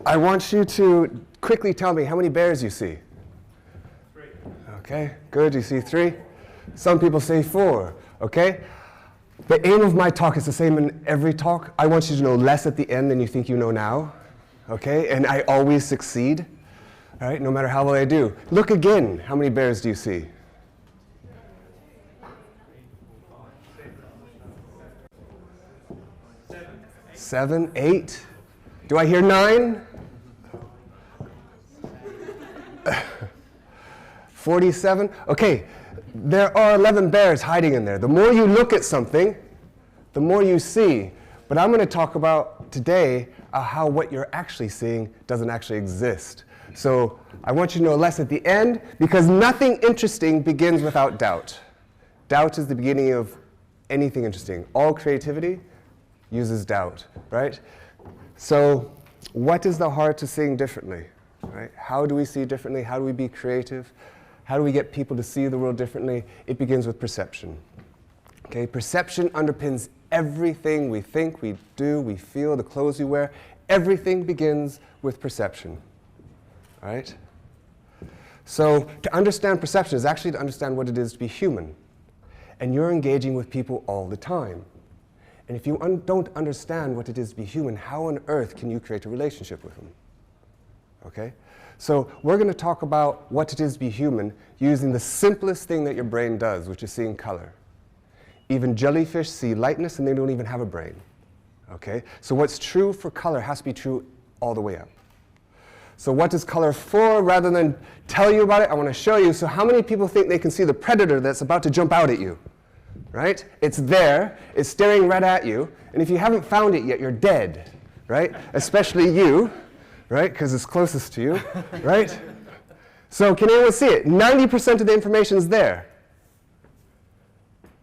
I want you to quickly tell me how many bears you see. 3. Okay, good. You see 3. Some people say 4. Okay? The aim of my talk is the same in every talk. I want you to know less at the end than you think you know now. Okay? And I always succeed. All right? No matter how well I do. Look again. How many bears do you see? 7, 8. Do I hear 9? 47? Okay, there are 11 bears hiding in there. The more you look at something, the more you see. But I'm going to talk about today how what you're actually seeing doesn't actually exist. So I want you to know less at the end, because nothing interesting begins without doubt. Doubt is the beginning of anything interesting. All creativity uses doubt, right? So what is the heart to seeing differently? Right? How do we see differently? How do we be creative? How do we get people to see the world differently? It begins with perception. Okay? Perception underpins everything we think, we do, we feel, the clothes we wear. Everything begins with perception. All right? So to understand perception is actually to understand what it is to be human. And you're engaging with people all the time. And if you don't understand what it is to be human, how on earth can you create a relationship with them? Okay? So we're going to talk about what it is to be human using the simplest thing that your brain does, which is seeing color. Even jellyfish see lightness and they don't even have a brain. Okay? So what's true for color has to be true all the way up. So what is color for? Rather than tell you about it, I want to show you. So how many people think they can see the predator that's about to jump out at you? Right? It's there, it's staring right at you, and if you haven't found it yet, you're dead, right? Especially you, right? Because it's closest to you, right? So can anyone see it? 90% of the information is there.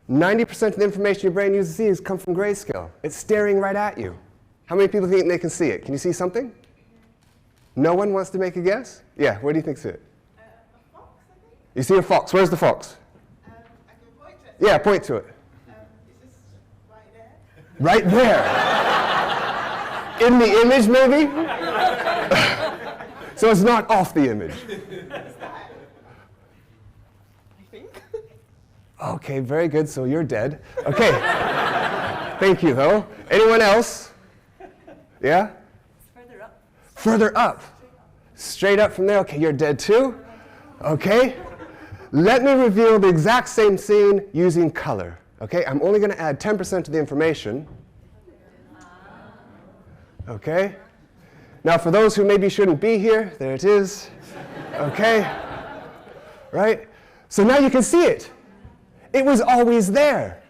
90% of the information your brain uses to see come from grayscale. It's staring right at you. How many people think they can see it? Can you see something? No one wants to make a guess? Yeah, where do you think see it? A fox, I think. You see a fox. Where's the fox? I can point to it. Yeah, point to it. Is this right there? Right there. In the image, maybe? So it's not off the image. I think. Okay, very good. So you're dead. Okay. Thank you, though. Anyone else? Yeah? It's further up. Further up. Straight up from there. Okay, you're dead too. Okay. Let me reveal the exact same scene using color. Okay, I'm only going to add 10% of the information. Okay. Now, for those who maybe shouldn't be here, there it is. Okay. Right? So now you can see it. It was always there,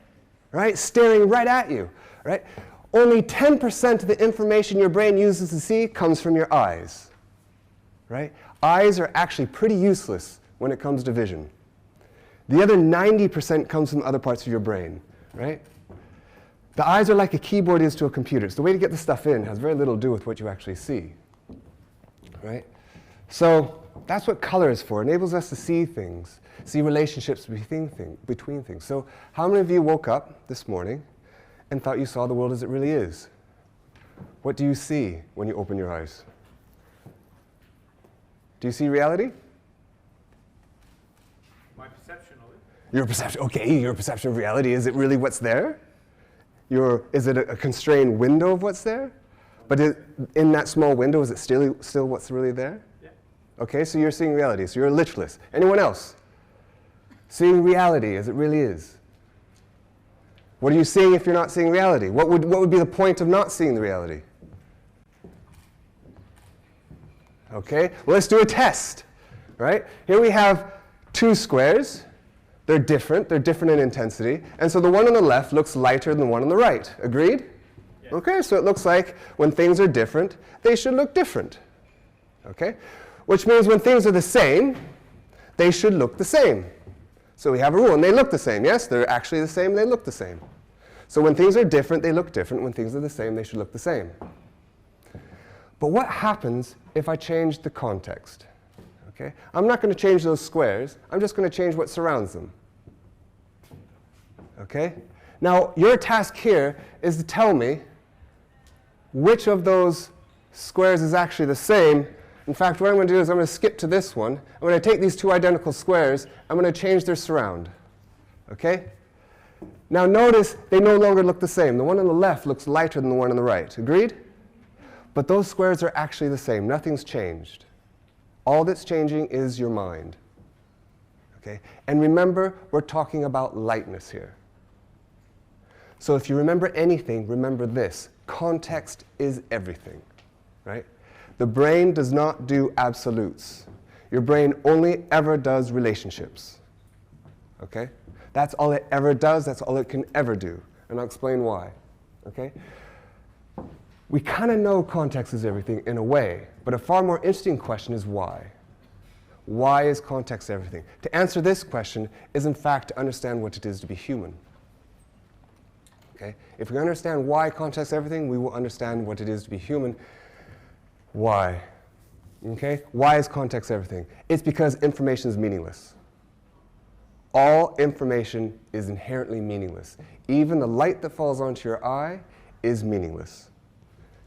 right? Staring right at you, right? Only 10% of the information your brain uses to see comes from your eyes, right? Eyes are actually pretty useless when it comes to vision. The other 90% comes from other parts of your brain, right? The eyes are like a keyboard is to a computer. It's the way to get the stuff in. It has very little to do with what you actually see, right? So that's what color is for. It enables us to see things, see relationships between things. So how many of you woke up this morning and thought you saw the world as it really is? What do you see when you open your eyes? Do you see reality? My perception of it. Your perception, okay, your perception of reality. Is it really what's there? Is it a constrained window of what's there? But in that small window, is it still what's really there? Yeah. Okay, so you're seeing reality. So you're a literalist. Anyone else? Seeing reality as it really is. What are you seeing if you're not seeing reality? What would be the point of not seeing the reality? Okay, well, let's do a test, right? Here we have two squares. They're different in intensity. And so the one on the left looks lighter than the one on the right. Agreed? Yeah. Okay, so it looks like when things are different, they should look different. Okay? Which means when things are the same, they should look the same. So we have a rule, and they look the same. Yes, they're actually the same, they look the same. So when things are different, they look different. When things are the same, they should look the same. But what happens if I change the context? Okay? I'm not going to change those squares. I'm just going to change what surrounds them. Okay? Now, your task here is to tell me which of those squares is actually the same. In fact, what I'm going to do is I'm going to skip to this one. I'm going to take these two identical squares. I'm going to change their surround. Okay? Now notice they no longer look the same. The one on the left looks lighter than the one on the right. Agreed? But those squares are actually the same. Nothing's changed. All that's changing is your mind. Okay? And remember, we're talking about lightness here. So if you remember anything, remember this. Context is everything. Right? The brain does not do absolutes. Your brain only ever does relationships. Okay? That's all it ever does. That's all it can ever do. And I'll explain why. Okay? We kind of know context is everything in a way, but a far more interesting question is why. Why is context everything? To answer this question is, in fact, to understand what it is to be human. Okay? If we understand why context is everything, we will understand what it is to be human. Why? Okay? Why is context everything? It's because information is meaningless. All information is inherently meaningless. Even the light that falls onto your eye is meaningless.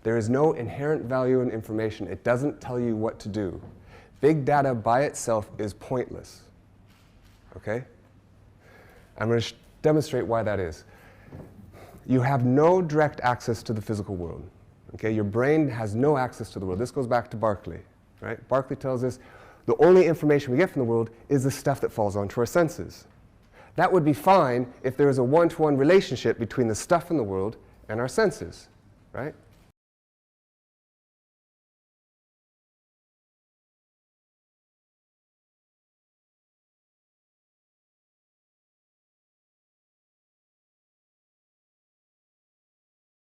There is no inherent value in information. It doesn't tell you what to do. Big data by itself is pointless. Okay? I'm going to demonstrate why that is. You have no direct access to the physical world. Okay? Your brain has no access to the world. This goes back to Berkeley. Right? Berkeley tells us the only information we get from the world is the stuff that falls onto our senses. That would be fine if there was a one-to-one relationship between the stuff in the world and our senses. Right?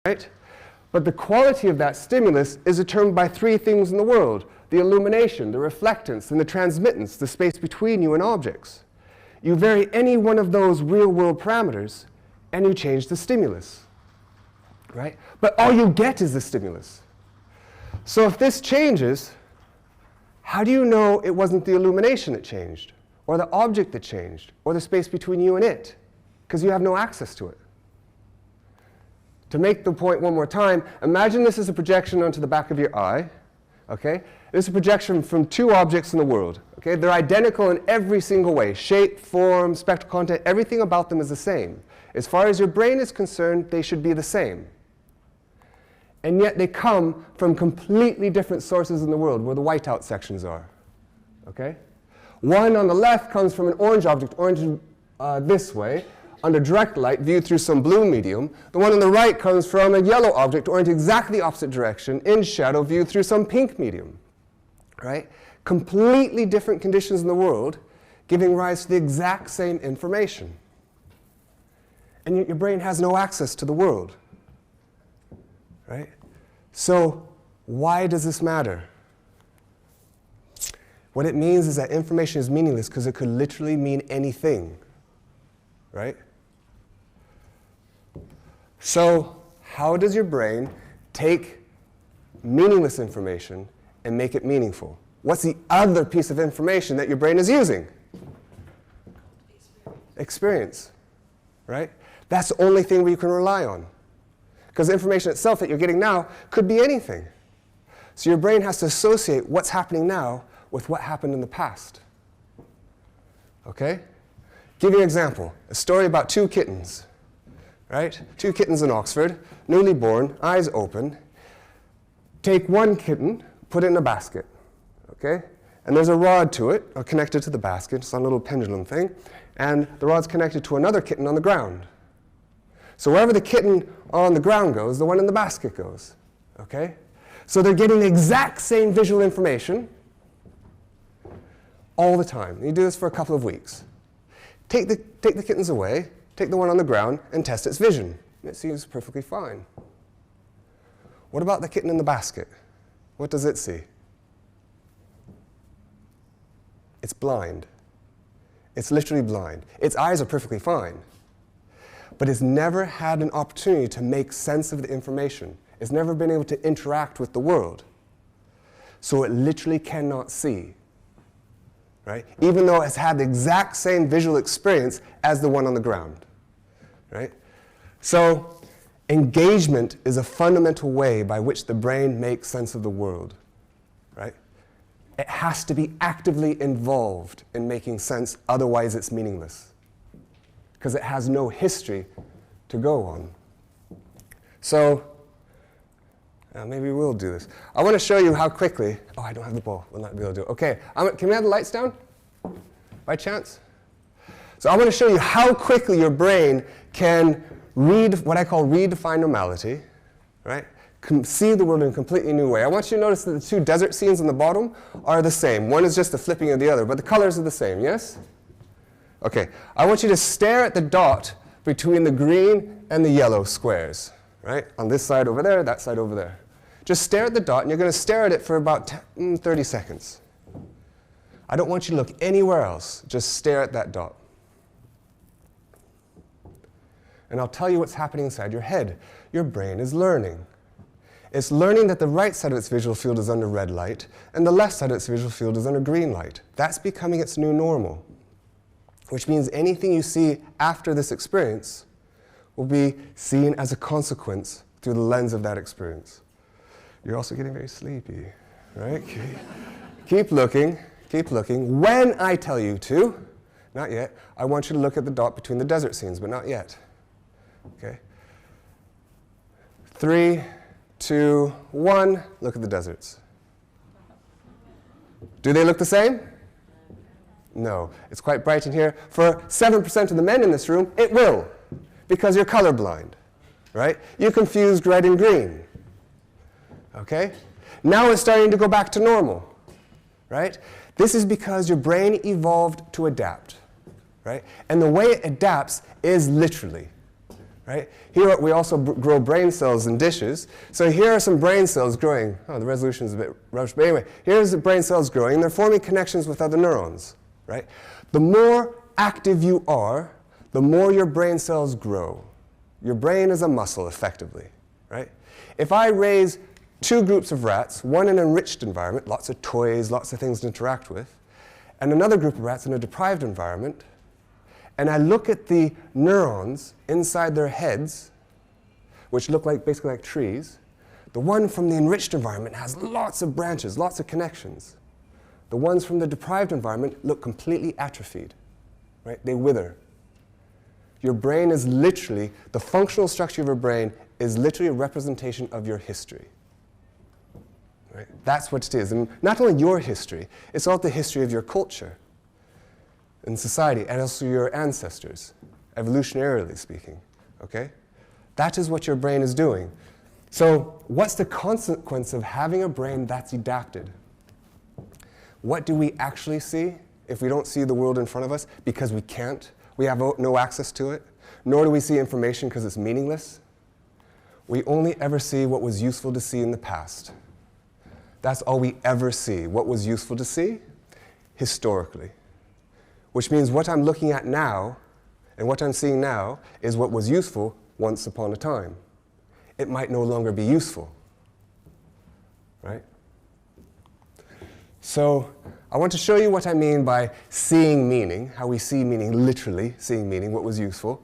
Right? But the quality of that stimulus is determined by three things in the world: the illumination, the reflectance, and the transmittance, the space between you and objects. You vary any one of those real-world parameters, and you change the stimulus. Right? But all you get is the stimulus. So if this changes, how do you know it wasn't the illumination that changed, or the object that changed, or the space between you and it? Because you have no access to it. To make the point one more time, imagine this is a projection onto the back of your eye. Okay? This is a projection from two objects in the world. Okay? They're identical in every single way. Shape, form, spectral content, everything about them is the same. As far as your brain is concerned, they should be the same. And yet they come from completely different sources in the world, where the whiteout sections are. Okay? One on the left comes from an orange object, orange this way, under direct light viewed through some blue medium. The one on the right comes from a yellow object oriented exactly the opposite direction in shadow viewed through some pink medium. Right? Completely different conditions in the world giving rise to the exact same information. And yet your brain has no access to the world. Right? So why does this matter? What it means is that information is meaningless because it could literally mean anything. Right? So how does your brain take meaningless information and make it meaningful? What's the other piece of information that your brain is using? Experience. Right? That's the only thing we can rely on. Because the information itself that you're getting now could be anything. So your brain has to associate what's happening now with what happened in the past. Okay? Give you an example. A story about two kittens. Right? Two kittens in Oxford, newly born, eyes open. Take one kitten, put it in a basket. Okay? And there's a rod to it, connected to the basket. It's on a little pendulum thing. And the rod's connected to another kitten on the ground. So wherever the kitten on the ground goes, the one in the basket goes. Okay? So they're getting the exact same visual information all the time. You do this for a couple of weeks. Take the kittens away, take the one on the ground, and test its vision. It seems perfectly fine. What about the kitten in the basket? What does it see? It's blind. It's literally blind. Its eyes are perfectly fine. But it's never had an opportunity to make sense of the information. It's never been able to interact with the world. So it literally cannot see. right? Even though it's had the exact same visual experience as the one on the ground, right? So engagement is a fundamental way by which the brain makes sense of the world, right? It has to be actively involved in making sense, otherwise it's meaningless, because it has no history to go on. So maybe we'll do this. I want to show you how quickly, oh, I don't have the ball, we'll not be able to do it. Okay, can we have the lights down, by chance? So I want to show you how quickly your brain can read what I call redefine normality, right? See the world in a completely new way. I want you to notice that the two desert scenes on the bottom are the same. One is just the flipping of the other, but the colors are the same, yes? Okay, I want you to stare at the dot between the green and the yellow squares, right? On this side over there, that side over there. Just stare at the dot, and you're going to stare at it for about 30 seconds. I don't want you to look anywhere else. Just stare at that dot. And I'll tell you what's happening inside your head. Your brain is learning. It's learning that the right side of its visual field is under red light, and the left side of its visual field is under green light. That's becoming its new normal, which means anything you see after this experience will be seen as a consequence through the lens of that experience. You're also getting very sleepy, right? Keep looking, keep looking. When I tell you to, not yet, I want you to look at the dot between the desert scenes, but not yet. Okay? 3, 2, 1, look at the deserts. Do they look the same? No. It's quite bright in here. For 7% of the men in this room, it will, because you're colorblind, right? You confused red and green. Okay? Now it's starting to go back to normal, right? This is because your brain evolved to adapt, right? And the way it adapts is literally. Right? Here we also grow brain cells in dishes. So here are some brain cells growing. Oh, the resolution is a bit rushed. But anyway, here's the brain cells growing. They're forming connections with other neurons. Right? The more active you are, the more your brain cells grow. Your brain is a muscle, effectively. Right? If I raise two groups of rats, one in an enriched environment, lots of toys, lots of things to interact with, and another group of rats in a deprived environment, and I look at the neurons inside their heads, which look like basically like trees, the one from the enriched environment has lots of branches, lots of connections. The ones from the deprived environment look completely atrophied, right? They wither. Your brain is literally, the functional structure of your brain is literally a representation of your history. Right? That's what it is. And not only your history, it's also the history of your culture in society, and also your ancestors, evolutionarily speaking, okay? That is what your brain is doing. So what's the consequence of having a brain that's adapted? What do we actually see if we don't see the world in front of us? Because we can't. We have no access to it. Nor do we see information because it's meaningless. We only ever see what was useful to see in the past. That's all we ever see. What was useful to see? Historically. Which means what I'm looking at now and what I'm seeing now is what was useful once upon a time. It might no longer be useful, right? So I want to show you what I mean by seeing meaning, how we see meaning, literally seeing meaning, what was useful,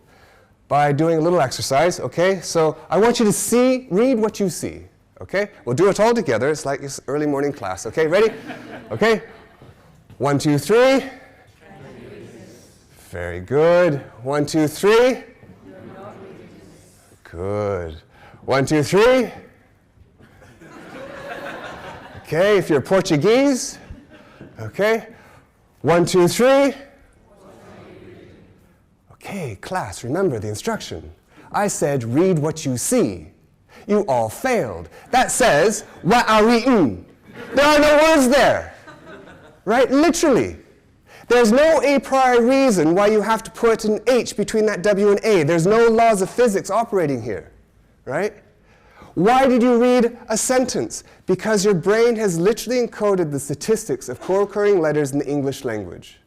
by doing a little exercise, okay? So I want you to read what you see, okay? We'll do it all together. It's like this early morning class, okay? Ready? Okay? 1, 2, 3. Very good. 1, 2, 3. Good. 1, 2, 3. Okay, if you're Portuguese. Okay. 1, 2, 3. Okay, class, remember the instruction. I said, read what you see. You all failed. That says, wa'ari'un. There are no words there. Right? Literally. There's no a priori reason why you have to put an H between that W and A. There's no laws of physics operating here, right? Why did you read a sentence? Because your brain has literally encoded the statistics of co-occurring letters in the English language,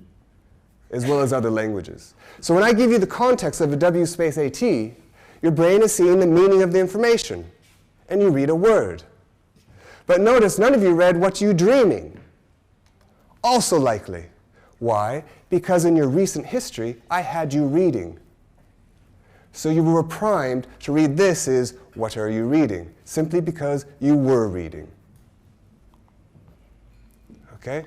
as well as other languages. So when I give you the context of a W space AT, your brain is seeing the meaning of the information, and you read a word. But notice none of you read what you dreaming. Also likely. Why? Because in your recent history, I had you reading. So you were primed to read this is, what are you reading? Simply because you were reading. Okay?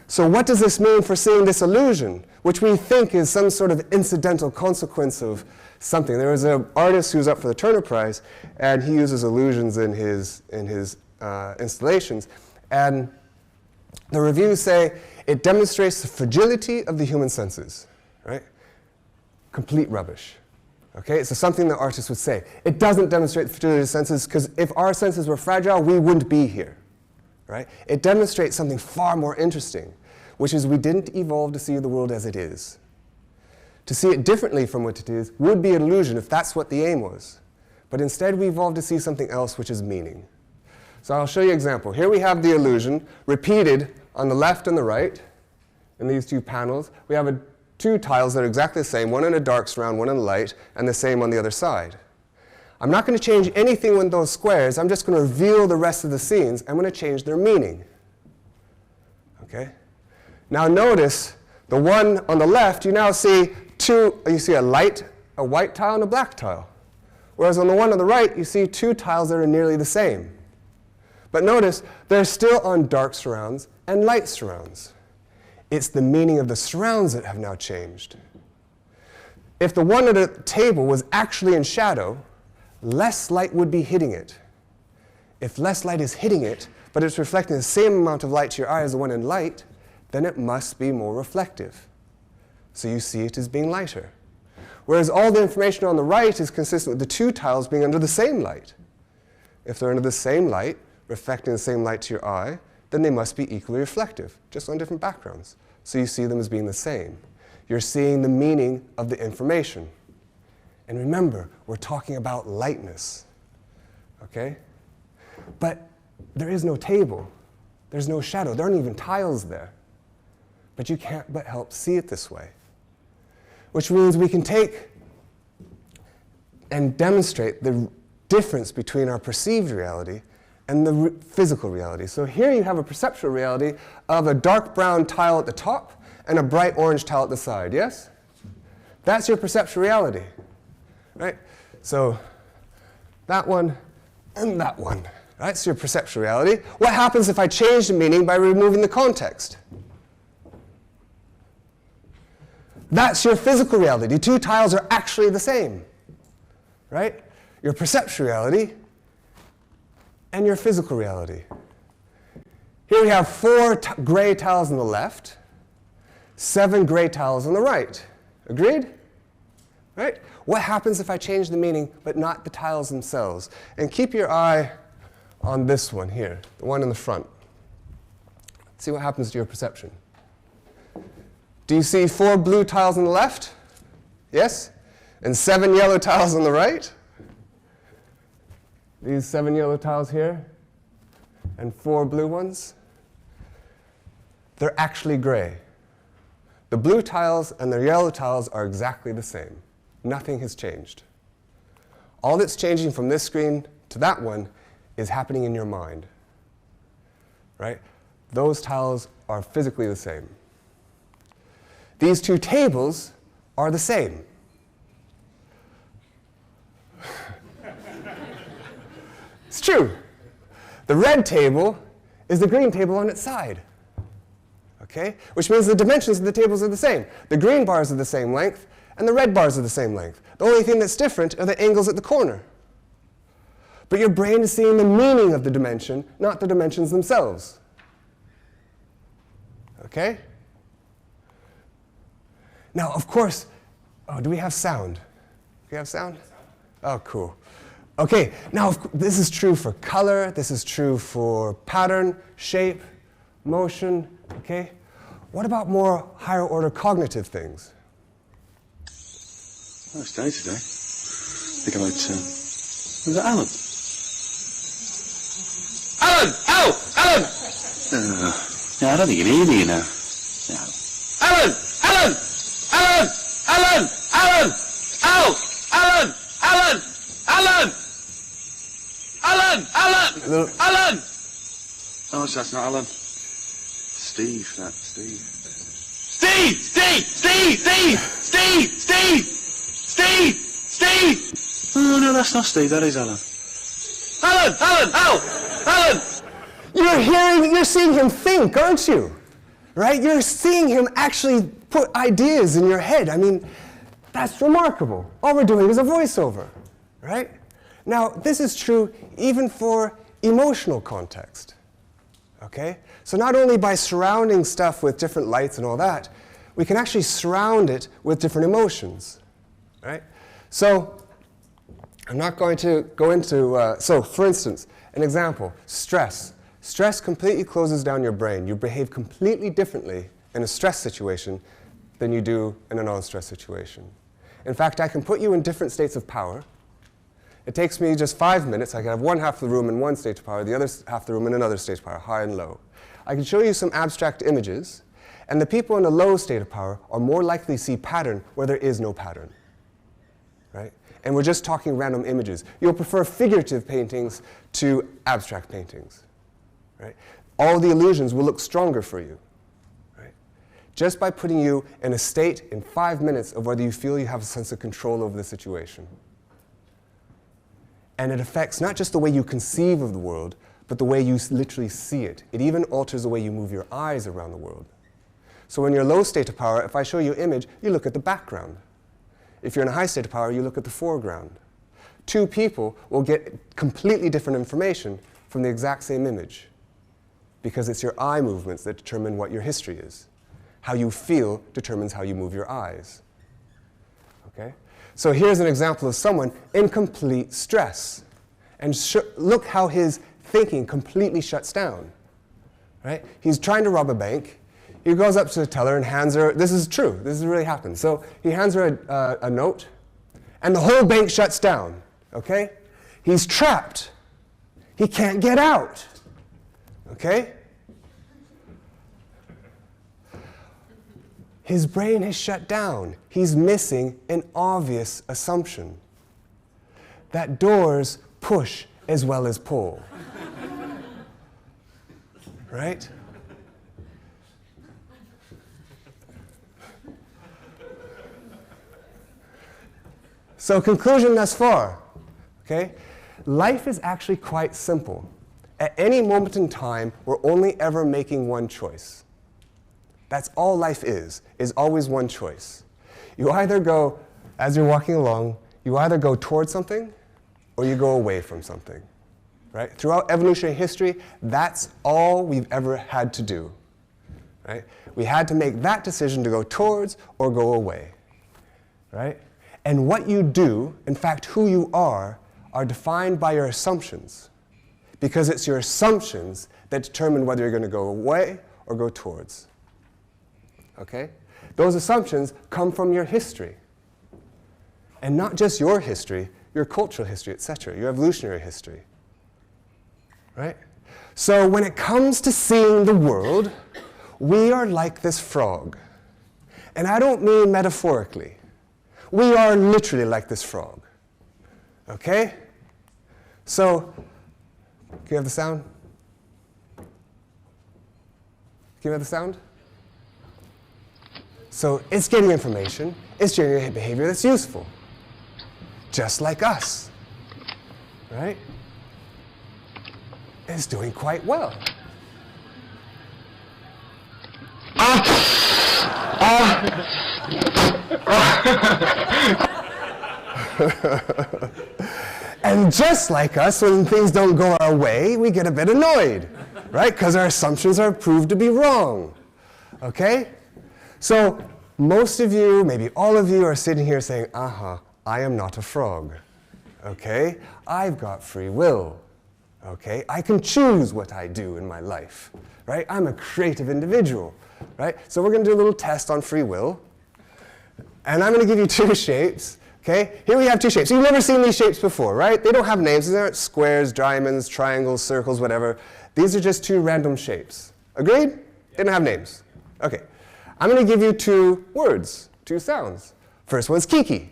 So what does this mean for seeing this illusion, which we think is some sort of incidental consequence of something? There was an artist who's up for the Turner Prize, and he uses illusions in his installations. And the reviews say it demonstrates the fragility of the human senses, right? Complete rubbish. Okay, so something the artist would say. It doesn't demonstrate the fragility of senses, because if our senses were fragile, we wouldn't be here. Right? It demonstrates something far more interesting, which is we didn't evolve to see the world as it is. To see it differently from what it is would be an illusion if that's what the aim was. But instead we evolved to see something else, which is meaning. So I'll show you an example. Here we have the illusion repeated on the left and the right in these two panels. We have two tiles that are exactly the same, one in a dark surround, one in a light, and the same on the other side. I'm not going to change anything with those squares. I'm just going to reveal the rest of the scenes. I'm going to change their meaning. Okay? Now notice the one on the left, you now see you see a white tile and a black tile. Whereas on the one on the right, you see two tiles that are nearly the same. But notice they're still on dark surrounds and light surrounds. It's the meaning of the surrounds that have now changed. If the one at the table was actually in shadow, less light would be hitting it. If less light is hitting it, but it's reflecting the same amount of light to your eye as the one in light, then it must be more reflective. So you see it as being lighter. Whereas all the information on the right is consistent with the two tiles being under the same light. If they're under the same light, reflecting the same light to your eye, then they must be equally reflective, just on different backgrounds. So you see them as being the same. You're seeing the meaning of the information. And remember, we're talking about lightness, okay? But there is no table. There's no shadow. There aren't even tiles there. But you can't but help see it this way, which means we can take and demonstrate the difference between our perceived reality and the physical reality. So here you have a perceptual reality of a dark brown tile at the top and a bright orange tile at the side, yes? That's your perceptual reality. Right? So that one and that one. Right? So your perceptual reality. What happens if I change the meaning by removing the context? That's your physical reality. The two tiles are actually the same. Right? Your perceptual reality and your physical reality. Here we have 4 gray tiles on the left, 7 gray tiles on the right. Agreed? Right? What happens if I change the meaning but not the tiles themselves? And keep your eye on this one here, the one in the front. See what happens to your perception. Do you see 4 blue tiles on the left? Yes? And 7 yellow tiles on the right? These 7 yellow tiles here and 4 blue ones? They're actually gray. The blue tiles and the yellow tiles are exactly the same. Nothing has changed. All that's changing from this screen to that one is happening in your mind. Right? Those tiles are physically the same. These 2 tables are the same. It's true. The red table is the green table on its side. Okay? Which means the dimensions of the tables are the same. The green bars are the same length, and the red bars are the same length. The only thing that's different are the angles at the corner. But your brain is seeing the meaning of the dimension, not the dimensions themselves. Okay? Now, of course, do we have sound? Do we have sound? Oh, cool. Okay, now this is true for color, this is true for pattern, shape, motion, okay? What about more higher order cognitive things? Nice day today. I think I might, was it Alan? Alan! Ow! Alan! Yeah, I don't think you can hear me, you know. No. Alan! Alan! Alan! Alan! Alan! Ow! Alan! Alan! Alan! Alan! Alan! Alan! Oh, that's not Alan. Steve, Steve. Steve! Oh, no, that's not Steve, that is Alan. Alan! You're seeing him think, aren't you? Right? You're seeing him actually put ideas in your head. I mean, that's remarkable. All we're doing is a voiceover, right? Now, this is true even for emotional context, okay? So not only by surrounding stuff with different lights and all that, we can actually surround it with different emotions, right? So I'm not going to go into, so for instance, an example, stress. Stress completely closes down your brain. You behave completely differently in a stress situation than you do in a non-stress situation. In fact, I can put you in different states of power. It takes me just 5 minutes. I can have one half of the room in one state of power, the other half of the room in another state of power, high and low. I can show you some abstract images, and the people in a low state of power are more likely to see pattern where there is no pattern, right? And we're just talking random images. You'll prefer figurative paintings to abstract paintings, right? All the illusions will look stronger for you, right? Just by putting you in a state in 5 minutes of whether you feel you have a sense of control over the situation. And it affects not just the way you conceive of the world, but the way you literally see it. It even alters the way you move your eyes around the world. So when you're in a low state of power, if I show you an image, you look at the background. If you're in a high state of power, you look at the foreground. Two people will get completely different information from the exact same image, because it's your eye movements that determine what your history is. How you feel determines how you move your eyes. Okay? So here's an example of someone in complete stress. And look how his thinking completely shuts down. Right? He's trying to rob a bank. He goes up to the teller and hands her, this is true, this has really happened. So he hands her a note, and the whole bank shuts down. Okay? He's trapped. He can't get out. Okay? His brain has shut down. He's missing an obvious assumption that doors push as well as pull. Right? So conclusion thus far, okay? Life is actually quite simple. At any moment in time, we're only ever making one choice. That's all life is always one choice. You either go, as you're walking along, you either go towards something or you go away from something, right? Throughout evolutionary history, that's all we've ever had to do, right? We had to make that decision to go towards or go away, right? And what you do, in fact, who you are defined by your assumptions, because it's your assumptions that determine whether you're going to go away or go towards. Okay? Those assumptions come from your history. And not just your history, your cultural history, etc., your evolutionary history. Right? So when it comes to seeing the world, we are like this frog. And I don't mean metaphorically. We are literally like this frog. Okay? So, can you have the sound? Can you have the sound? So it's getting information, it's generating behavior that's useful. Just like us. Right? It's doing quite well. And just like us, when things don't go our way, we get a bit annoyed, right? Because our assumptions are proved to be wrong. Okay? So most of you, maybe all of you, are sitting here saying, I am not a frog. Okay? I've got free will. Okay? I can choose what I do in my life. Right? I'm a creative individual. Right? So we're going to do a little test on free will. And I'm going to give you two shapes. Okay? Here we have two shapes. You've never seen these shapes before, right? They don't have names. These aren't squares, diamonds, triangles, circles, whatever. These are just two random shapes. Agreed? They don't have names. Okay. I'm going to give you two words, two sounds. First one's Kiki.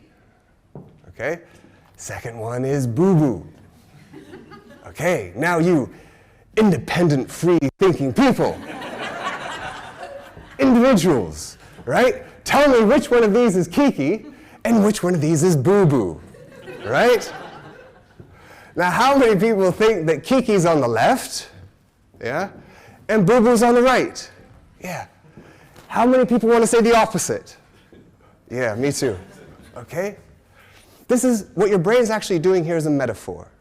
Okay? Second one is boo-boo. Okay, now you independent, free-thinking people. Individuals, right? Tell me which one of these is Kiki and which one of these is Boo Boo, right? Now, how many people think that Kiki's on the left, yeah, and Boo Boo's on the right? Yeah. How many people want to say the opposite? Yeah, me too. Okay? This is what your brain's actually doing here is a metaphor.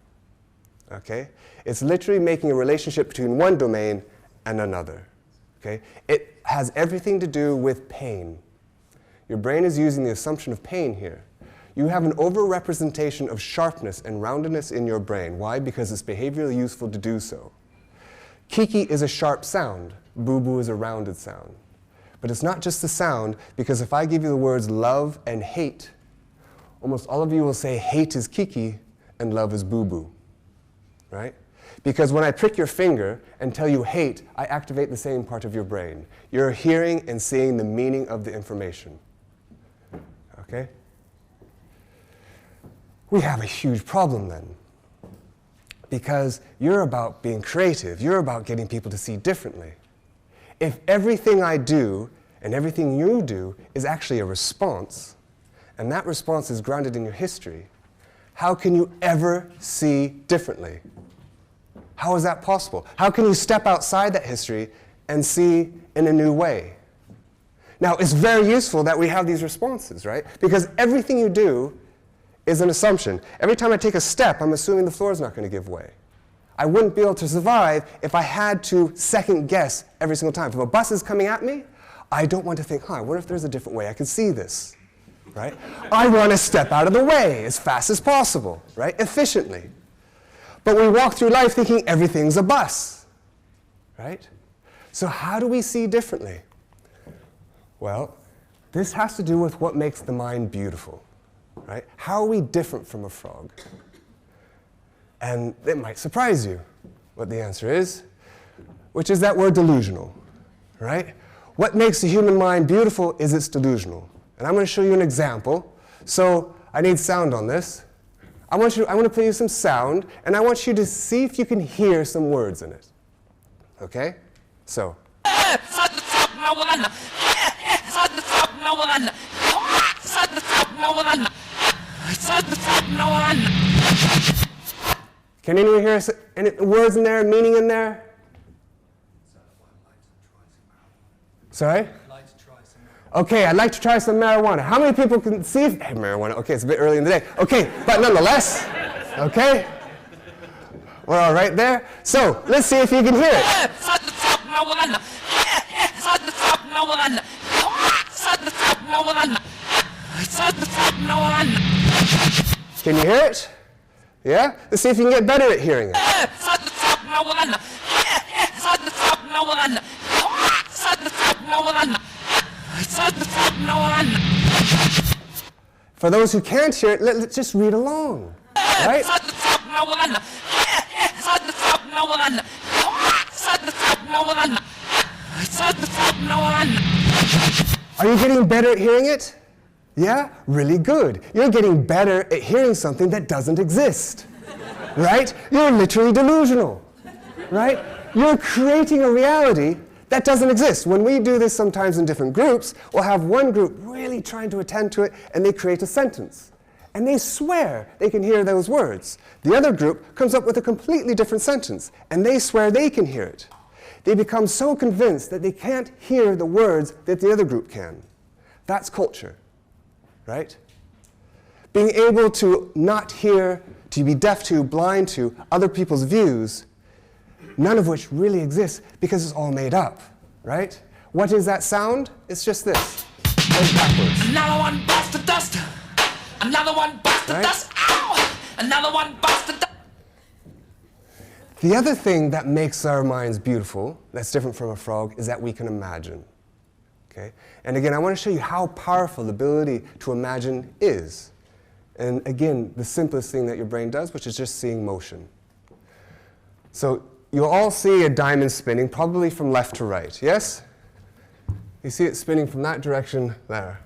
Okay? It's literally making a relationship between one domain and another. Okay? It has everything to do with pain. Your brain is using the assumption of pain here. You have an overrepresentation of sharpness and roundedness in your brain. Why? Because it's behaviorally useful to do so. Kiki is a sharp sound. Boo Boo is a rounded sound. But it's not just the sound, because if I give you the words love and hate, almost all of you will say hate is Kiki and love is Boo Boo, right? Because when I prick your finger and tell you hate, I activate the same part of your brain. You're hearing and seeing the meaning of the information, okay? We have a huge problem then, because you're about being creative. You're about getting people to see differently. If everything I do and everything you do is actually a response, and that response is grounded in your history, how can you ever see differently? How is that possible? How can you step outside that history and see in a new way? Now, it's very useful that we have these responses, right? Because everything you do is an assumption. Every time I take a step, I'm assuming the floor is not going to give way. I wouldn't be able to survive if I had to second guess every single time. If a bus is coming at me, I don't want to think, I wonder if there's a different way I can see this, right? I want to step out of the way as fast as possible, right? Efficiently. But we walk through life thinking everything's a bus, right? So how do we see differently? Well, this has to do with what makes the mind beautiful, right? How are we different from a frog? And it might surprise you what the answer is, which is that we're delusional, right? What makes the human mind beautiful is it's delusional. And I'm going to show you an example. So I need sound on this. I want to play you some sound, and I want you to see if you can hear some words in it. Okay? So. Can anyone hear any words in there, meaning in there? Sorry? Okay, I'd like to try some marijuana. How many people can see if, hey, marijuana, okay, it's a bit early in the day. Okay, but nonetheless, okay? We're all right there. So, let's see if you can hear it. Can you hear it? Yeah? Let's see if you can get better at hearing it. For those who can't hear it, let's just read along, right? Are you getting better at hearing it? Yeah? Really good. You're getting better at hearing something that doesn't exist, right? You're literally delusional, right? You're creating a reality that doesn't exist. When we do this sometimes in different groups, we'll have one group really trying to attend to it, and they create a sentence. And they swear they can hear those words. The other group comes up with a completely different sentence, and they swear they can hear it. They become so convinced that they can't hear the words that the other group can. That's culture, right? Being able to not hear, to be deaf to, blind to other people's views, none of which really exists because it's all made up, right? What is that sound? It's just this. Goes backwards. Another one busts the dust. Another one busts the dust. Ow! Another one busts the dust. The other thing that makes our minds beautiful, that's different from a frog, is that we can imagine. Okay? And again, I want to show you how powerful the ability to imagine is. And again, the simplest thing that your brain does, which is just seeing motion. So you'll all see a diamond spinning, probably from left to right, yes? You see it spinning from that direction there,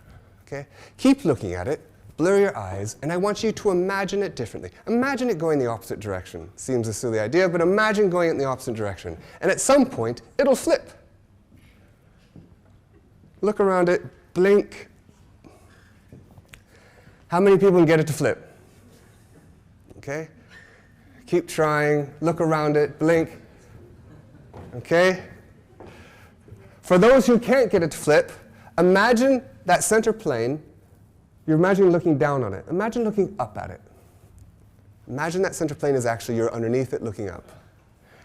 okay? Keep looking at it, blur your eyes, and I want you to imagine it differently. Imagine it going the opposite direction. Seems a silly idea, but imagine going in the opposite direction. And at some point, it'll flip. Look around it, blink. How many people can get it to flip? Okay? Keep trying, look around it, blink. Okay? For those who can't get it to flip, imagine that center plane. You're imagining looking down on it. Imagine looking up at it. Imagine that center plane is actually you're underneath it looking up.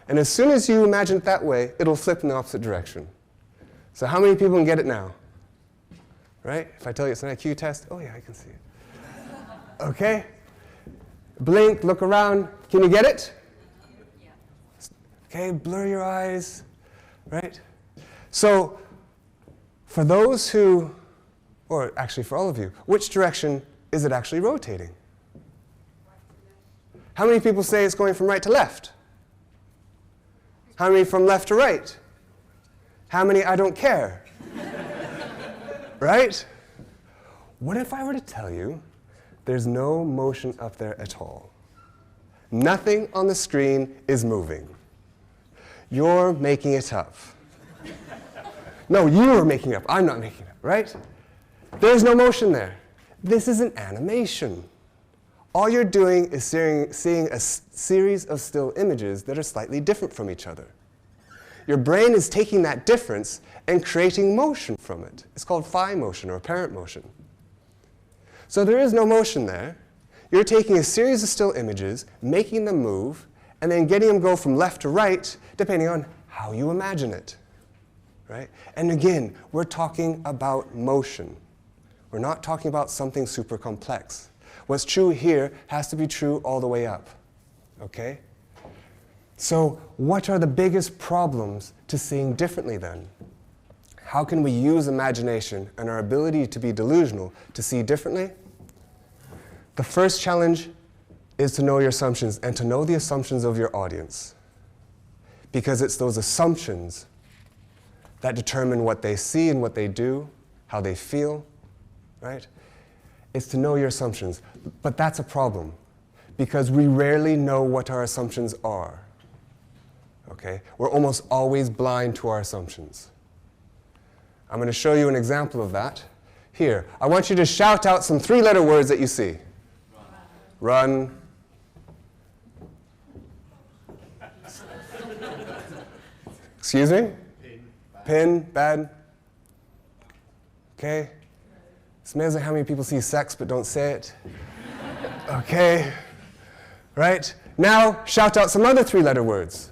And as soon as you imagine it that way, it'll flip in the opposite direction. So how many people can get it now? Right? If I tell you it's an IQ test, oh yeah, I can see it. Okay? Blink, look around. Can you get it? Yeah. Okay, blur your eyes. Right? So, for those who, or actually for all of you, which direction is it actually rotating? How many people say it's going from right to left? How many from left to right? How many I don't care? Right? What if I were to tell you there's no motion up there at all? Nothing on the screen is moving. You're making it up. No, you are making it up. I'm not making it up, right? There's no motion there. This is an animation. All you're doing is seeing a series of still images that are slightly different from each other. Your brain is taking that difference and creating motion from it. It's called phi motion or apparent motion. So there is no motion there. You're taking a series of still images, making them move, and then getting them go from left to right, depending on how you imagine it. Right? And again, we're talking about motion. We're not talking about something super complex. What's true here has to be true all the way up. Okay? So what are the biggest problems to seeing differently then? How can we use imagination and our ability to be delusional to see differently? The first challenge is to know your assumptions and to know the assumptions of your audience. Because it's those assumptions that determine what they see and what they do, how they feel, right? It's to know your assumptions. But that's a problem, because we rarely know what our assumptions are. Okay? We're almost always blind to our assumptions. I'm going to show you an example of that. Here, I want you to shout out some three-letter words that you see. Run. Excuse me? Pin, bad. Okay. It's amazing how many people see sex but don't say it. Okay. Right? Now, shout out some other three-letter words.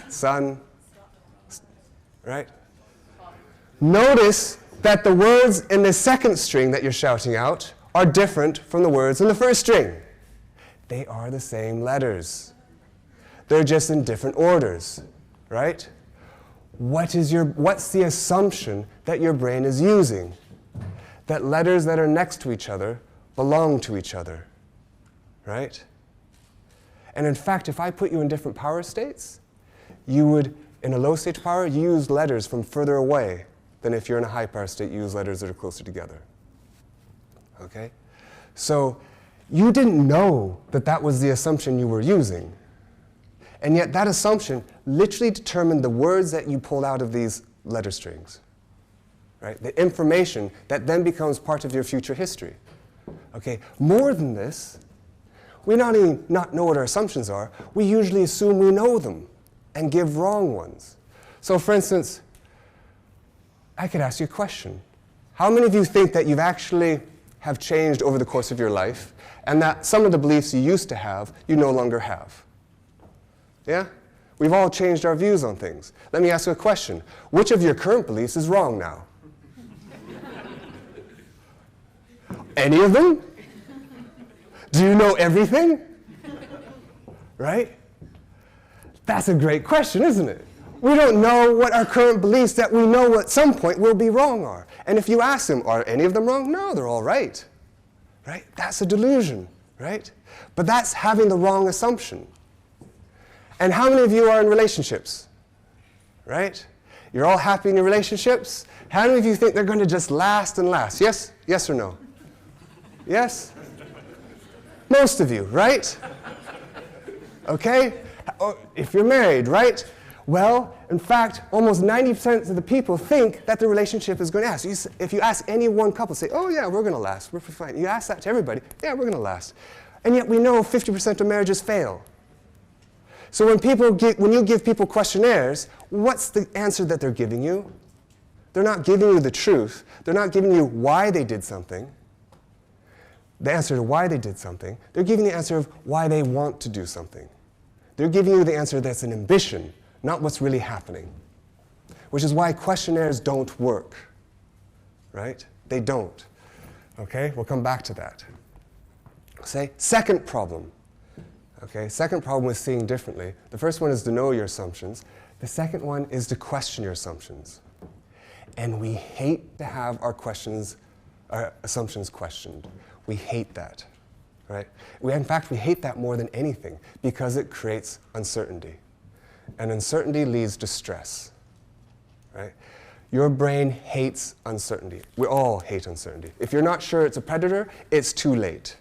Sun. Right? Notice that the words in the second string that you're shouting out are different from the words in the first string. They are the same letters. They're just in different orders, right? What's the assumption that your brain is using? That letters that are next to each other belong to each other, right? And in fact, if I put you in different power states, you would, in a low state power, you use letters from further away than if you're in a high power state, you use letters that are closer together, okay? So you didn't know that that was the assumption you were using. And yet that assumption literally determined the words that you pulled out of these letter strings, right? The information that then becomes part of your future history. Okay, more than this, we not only not know what our assumptions are, we usually assume we know them and give wrong ones. So for instance, I could ask you a question. How many of you think that you've actually have changed over the course of your life and that some of the beliefs you used to have, you no longer have? Yeah? We've all changed our views on things. Let me ask you a question. Which of your current beliefs is wrong now? Any of them? Do you know everything? Right? That's a great question, isn't it? We don't know what our current beliefs that we know at some point will be wrong are. And if you ask them, are any of them wrong? No, they're all right. Right? That's a delusion, right? But that's having the wrong assumption. And how many of you are in relationships? Right? You're all happy in your relationships? How many of you think they're going to just last and last? Yes? Yes or no? Yes? Most of you, right? Okay? If you're married, right? Well, in fact, almost 90% of the people think that the relationship is going to last. If you ask any one couple, say, oh yeah, we're going to last, we're fine. You ask that to everybody, yeah, we're going to last. And yet we know 50% of marriages fail. So when you give people questionnaires, what's the answer that they're giving you? They're not giving you the truth. They're not giving you why they did something. The answer to why they did something. They're giving the answer of why they want to do something. They're giving you the answer that's an ambition, not what's really happening. Which is why questionnaires don't work, right? They don't. Okay, we'll come back to that. Say, second problem. Okay, second problem with seeing differently. The first one is to know your assumptions. The second one is to question your assumptions. And we hate to have our assumptions questioned. We hate that, right? In fact, we hate that more than anything because it creates uncertainty. And uncertainty leads to stress, right? Your brain hates uncertainty. We all hate uncertainty. If you're not sure it's a predator, it's too late.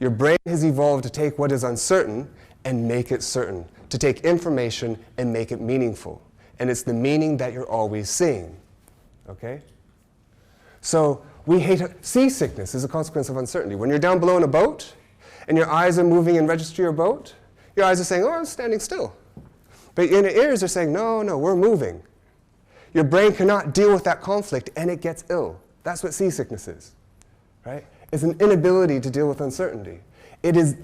Your brain has evolved to take what is uncertain and make it certain, to take information and make it meaningful. And it's the meaning that you're always seeing, okay? So we hate seasickness is a consequence of uncertainty. When you're down below in a boat and your eyes are moving and register your boat, your eyes are saying, oh, I'm standing still. But your ears are saying, no, no, we're moving. Your brain cannot deal with that conflict and it gets ill. That's what seasickness is, right? It's an inability to deal with uncertainty. It is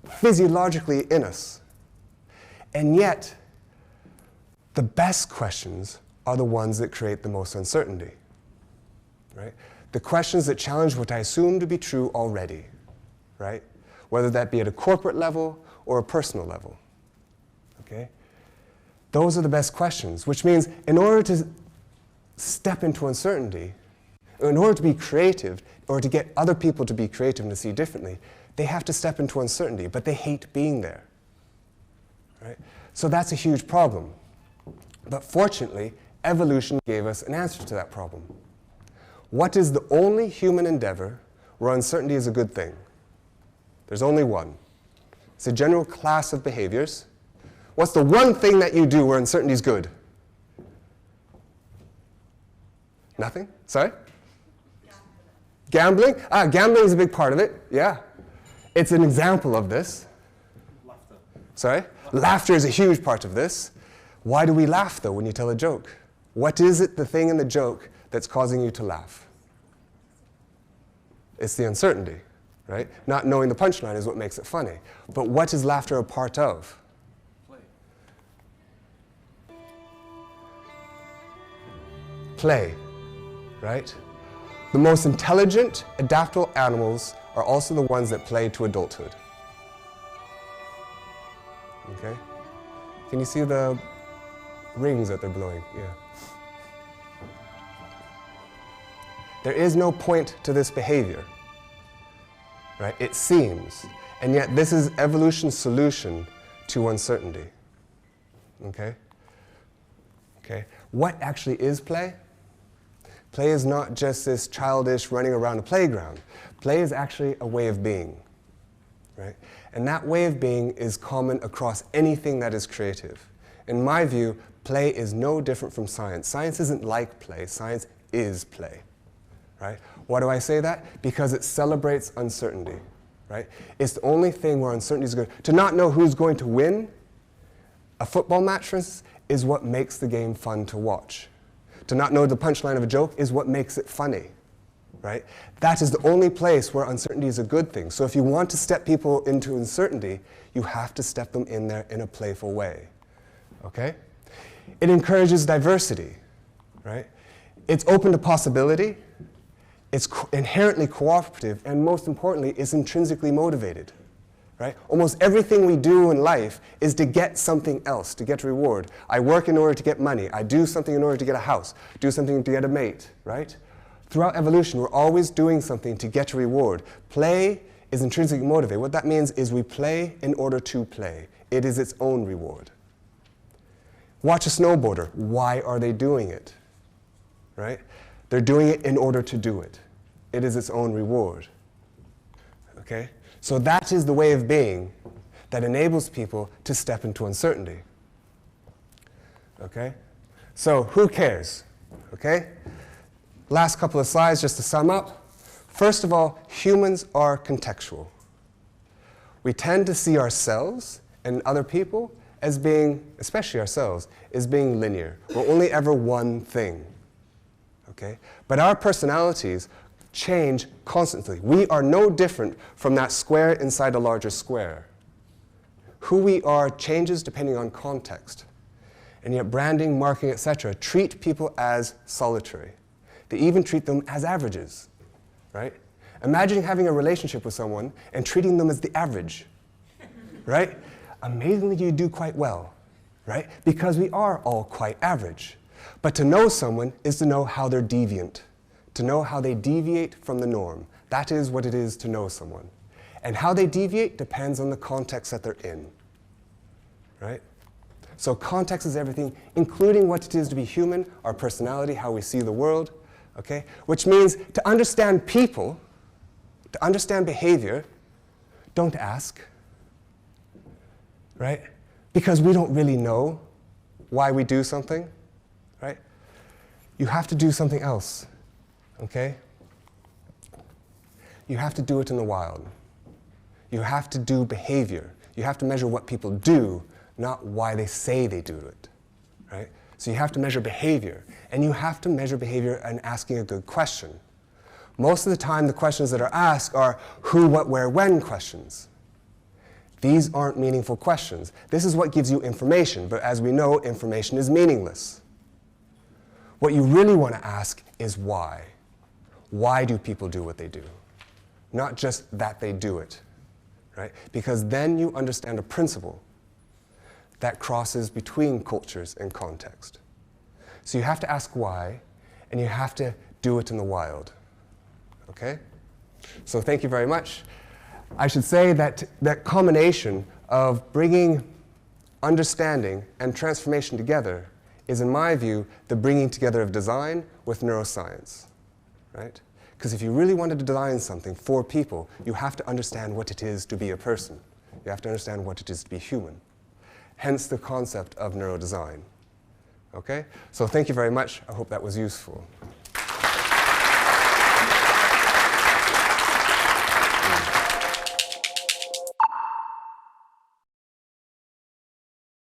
physiologically in us. And yet, the best questions are the ones that create the most uncertainty, right? The questions that challenge what I assume to be true already, right? Whether that be at a corporate level or a personal level, okay? Those are the best questions, which means in order to step into uncertainty, in order to be creative, or to get other people to be creative and to see differently, they have to step into uncertainty, but they hate being there, right? So that's a huge problem. But fortunately, evolution gave us an answer to that problem. What is the only human endeavor where uncertainty is a good thing? There's only one. It's a general class of behaviors. What's the one thing that you do where uncertainty is good? Nothing? Sorry? Gambling? Gambling is a big part of it, yeah. It's an example of this. Laughter. Sorry? Laughter is a huge part of this. Why do we laugh, though, when you tell a joke? What is it, the thing in the joke, that's causing you to laugh? It's the uncertainty, right? Not knowing the punchline is what makes it funny. But what is laughter a part of? Play, right? The most intelligent, adaptable animals are also the ones that play to adulthood. Okay? Can you see the rings that they're blowing? Yeah. There is no point to this behavior, right? It seems. And yet this is evolution's solution to uncertainty. Okay? Okay. What actually is play? Play is not just this childish running around a playground. Play is actually a way of being, right? And that way of being is common across anything that is creative. In my view, play is no different from science. Science isn't like play. Science is play, right? Why do I say that? Because it celebrates uncertainty, right? It's the only thing where uncertainty is good. To not know who's going to win a football match, for instance, is what makes the game fun to watch. To not know the punchline of a joke is what makes it funny, right? That is the only place where uncertainty is a good thing. So if you want to step people into uncertainty, you have to step them in there in a playful way, okay? It encourages diversity, right? It's open to possibility, it's inherently cooperative, and most importantly, it's intrinsically motivated, right? Almost everything we do in life is to get something else, to get reward. I work in order to get money. I do something in order to get a house, do something to get a mate, right? Throughout evolution, we're always doing something to get a reward. Play is intrinsically motivated. What that means is we play in order to play. It is its own reward. Watch a snowboarder. Why are they doing it, right? They're doing it in order to do it. It is its own reward, okay? So that is the way of being that enables people to step into uncertainty. Okay? So who cares? Okay? Last couple of slides just to sum up. First of all, humans are contextual. We tend to see ourselves and other people as being, especially ourselves, as being linear. We're only ever one thing. Okay? But our personalities change constantly. We are no different from that square inside a larger square. Who we are changes depending on context. And yet branding, marketing, etc. treat people as solitary. They even treat them as averages, right? Imagine having a relationship with someone and treating them as the average, right? Amazingly, you do quite well, right? Because we are all quite average. But to know someone is to know how they're deviant, to know how they deviate from the norm. That is what it is to know someone. And how they deviate depends on the context that they're in, right? So context is everything, including what it is to be human, our personality, how we see the world, okay? Which means to understand people, to understand behavior, don't ask, right? Because we don't really know why we do something, right? You have to do something else, okay? You have to do it in the wild. You have to do behavior. You have to measure what people do, not why they say they do it, right? So you have to measure behavior, and you have to measure behavior and asking a good question. Most of the time, the questions that are asked are who, what, where, when questions. These aren't meaningful questions. This is what gives you information, but as we know, information is meaningless. What you really want to ask is why. Why do people do what they do? Not just that they do it, right? Because then you understand a principle that crosses between cultures and context. So you have to ask why, and you have to do it in the wild, okay? So thank you very much. I should say that that combination of bringing understanding and transformation together is, in my view, the bringing together of design with neuroscience, right? Because if you really want to design something for people, you have to understand what it is to be a person. You have to understand what it is to be human. Hence the concept of neurodesign. Okay? So thank you very much. I hope that was useful.